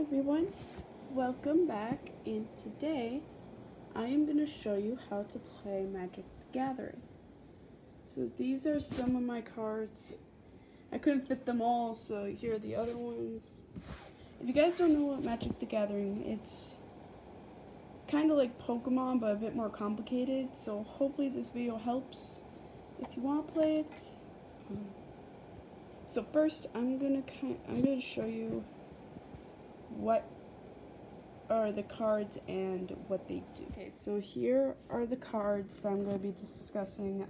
Everyone, welcome back, and today I am going to show you how to play Magic the Gathering. So these are some of my cards. I couldn't fit them all, so here are the other ones. If you guys don't know what Magic the Gathering, it's kind of like Pokemon but a bit more complicated, so hopefully this video helps if you want to play it. So first I'm going to show you what are the cards and what they do. Okay, so here are the cards that I'm going to be discussing.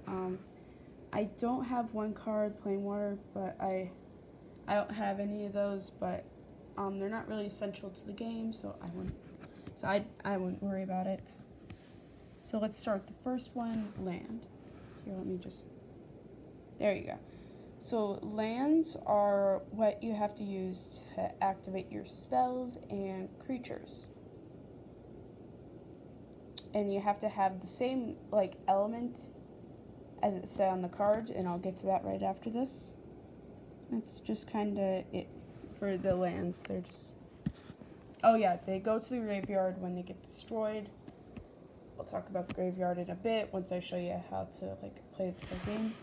I don't have one card, Plain Water, but I don't have any of those, but they're not really essential to the game, so I wouldn't worry about it. So let's start. The first one, land. Here, there you go. So lands are what you have to use to activate your spells and creatures. And you have to have the same element as it said on the card, and I'll get to that right after this. That's just kind of it for the lands. They're just, oh yeah, they go to the graveyard when they get destroyed. I'll talk about the graveyard in a bit once I show you how to play the game.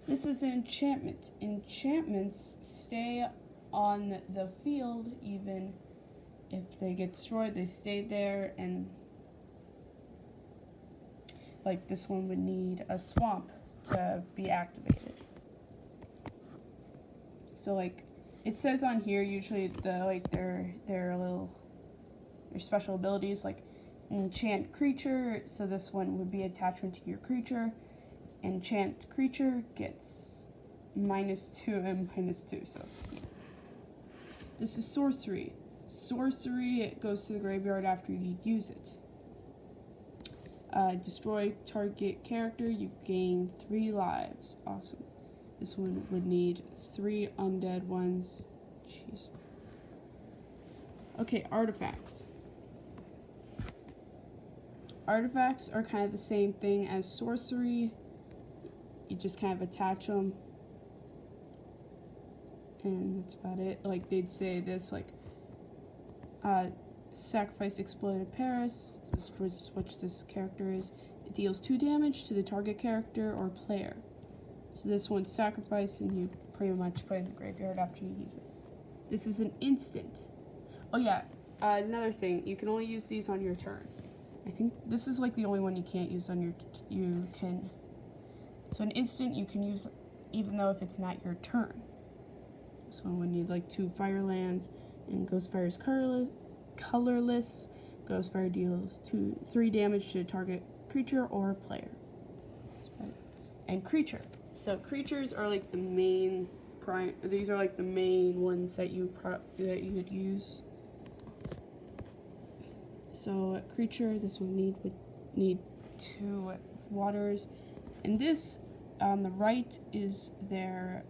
This is an enchantment. Enchantments stay on the field even if they get destroyed. They stay there, and like this one would need a swamp to be activated. So it says on here usually their special abilities, like enchant creature, so this one would be attachment to your creature. Enchant creature gets -2 and -2, so yeah. This is sorcery. Sorcery, it goes to the graveyard after you use it. Destroy target character, you gain 3 lives. Awesome. This one would need 3 undead ones. Jeez. Okay, artifacts. Artifacts are kind of the same thing as sorcery. You just kind of attach them, and that's about it. Like they'd say this, sacrifice exploded Paris, which this character is. It deals 2 damage to the target character or player. So this one's sacrifice, and you pretty much put it in the graveyard after you use it. This is an instant. Oh yeah, another thing, you can only use these on your turn. I think this is the only one you can't use on your So an instant you can use even though if it's not your turn. So when you need 2 fire lands, and Ghostfire is colorless. Ghostfire deals 3 damage to a target creature or player. And creature. So creatures are the main these are the main ones that you would use. So creature, this one would need 2 waters. And this on the right is their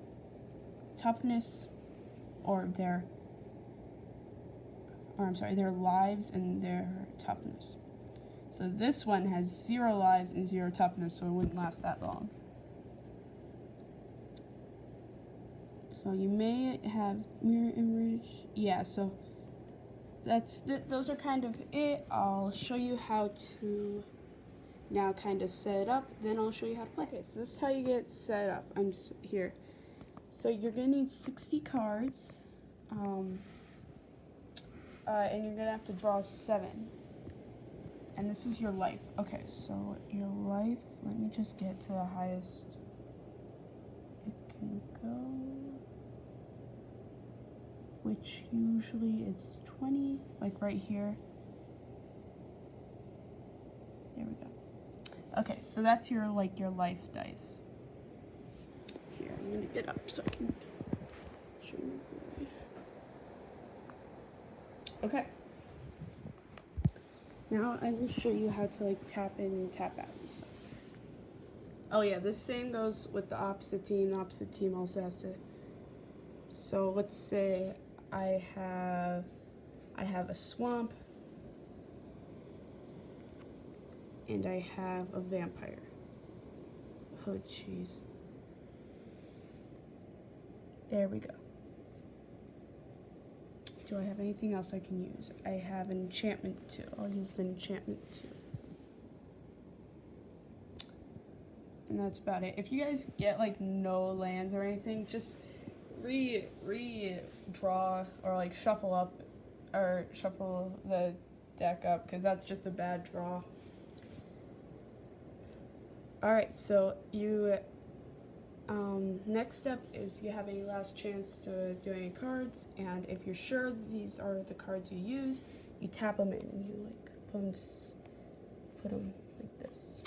toughness, or their lives and their toughness. So this one has 0 lives and 0 toughness, so it wouldn't last that long. So you may have mirror image. Yeah, so those are kind of it. I'll show you how to now kind of set it up, then I'll show you how to play. Okay, so this is how you get set up. I'm here. So you're gonna need 60 cards, and you're gonna have to draw 7. And this is your life. Okay, so your life, let me just get to the highest it can go, which usually it's 20, right here. There we go. Okay, so that's your life dice. Here, I'm gonna get up so I can show you. Okay. Now I will show you how to tap in and tap out and stuff. Oh yeah, this same goes with the opposite team. The opposite team also has to. So let's say I have a swamp, and I have a vampire. Oh jeez. There we go. Do do I have anything else I can use? I have an enchantment too. I'll use the enchantment too. And that's about it. If you guys get like no lands or anything, just redraw or like shuffle up or shuffle the deck up, because that's just a bad draw. Alright, so you next step is you have a last chance to do any cards, and if you're sure these are the cards you use, you tap them in and you like put them like this.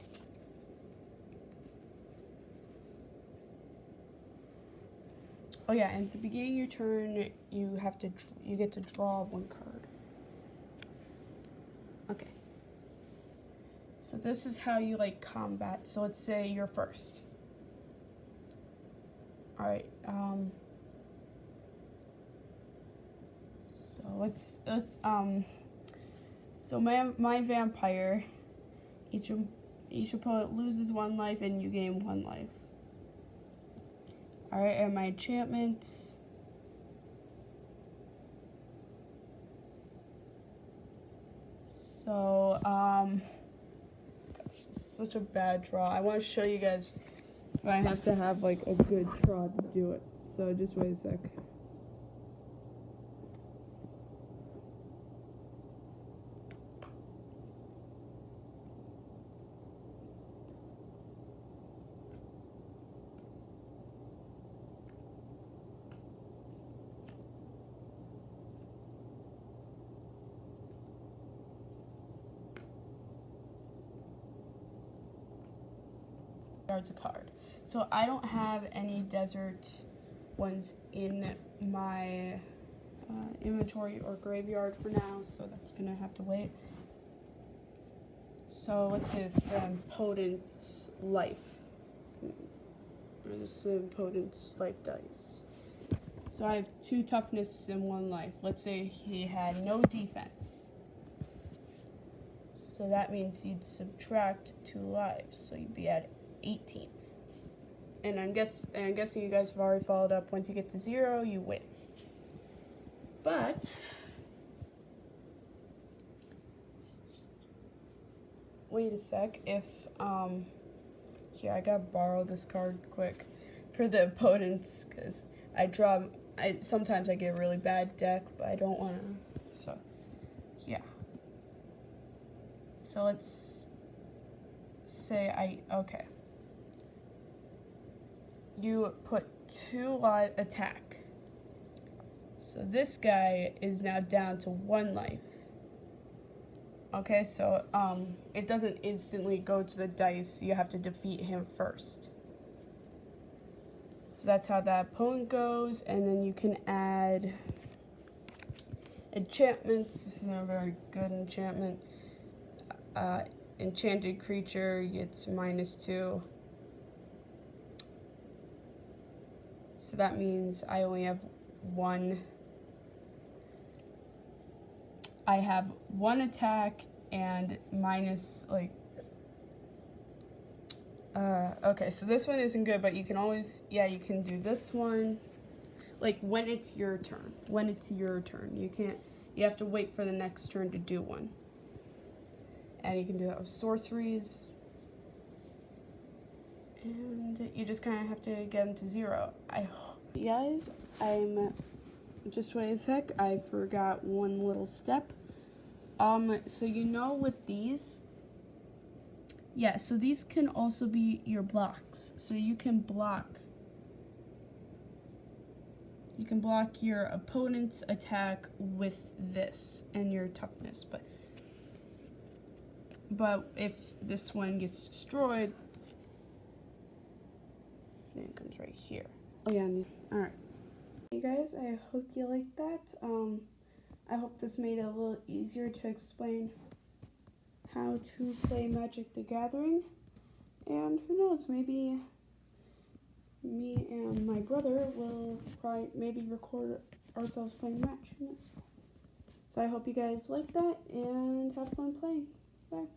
Oh yeah, and at the beginning of your turn, you get to draw one card. Okay. So this is how you like combat. So let's say you're first. All right. So let's so my vampire, each opponent loses 1 life and you gain 1 life. All right, and my enchantment. So such a bad draw. I want to show you guys, but I have to have like a good draw to do it. So just wait a sec. A card. So I don't have any desert ones in my inventory or graveyard for now, so that's gonna have to wait. So what's his Potent Life? Or this Potent Life dice. So I have 2 toughness and 1 life. Let's say he had no defense. So that means you'd subtract 2 lives, so you'd be at 18. And I'm guessing you guys have already followed up. Once you get to 0, you win. But wait a sec. If here, I gotta borrow this card quick for the opponents, because sometimes I get a really bad deck, but I don't want to. So yeah. So let's say okay. You put 2 life attack. So this guy is now down to 1 life. Okay, so it doesn't instantly go to the dice. You have to defeat him first. So that's how that opponent goes, and then you can add enchantments. This is a very good enchantment. Enchanted creature gets -2. So that means I only have 1. I have 1 attack and minus like. Okay, so this one isn't good, but you can always, you can do this one, like when it's your turn. When it's your turn, you have to wait for the next turn to do one. And you can do that with sorceries. And you just kind of have to get them to 0. Guys, just wait a sec. I forgot one little step. So with these, so these can also be your blocks. So you can block your opponent's attack with this and your toughness, but if this one gets destroyed, then it comes right here. Oh yeah, alright. Hey guys, I hope you liked that. I hope this made it a little easier to explain how to play Magic the Gathering. And who knows, maybe me and my brother will maybe record ourselves playing match. So I hope you guys like that and have fun playing. Bye.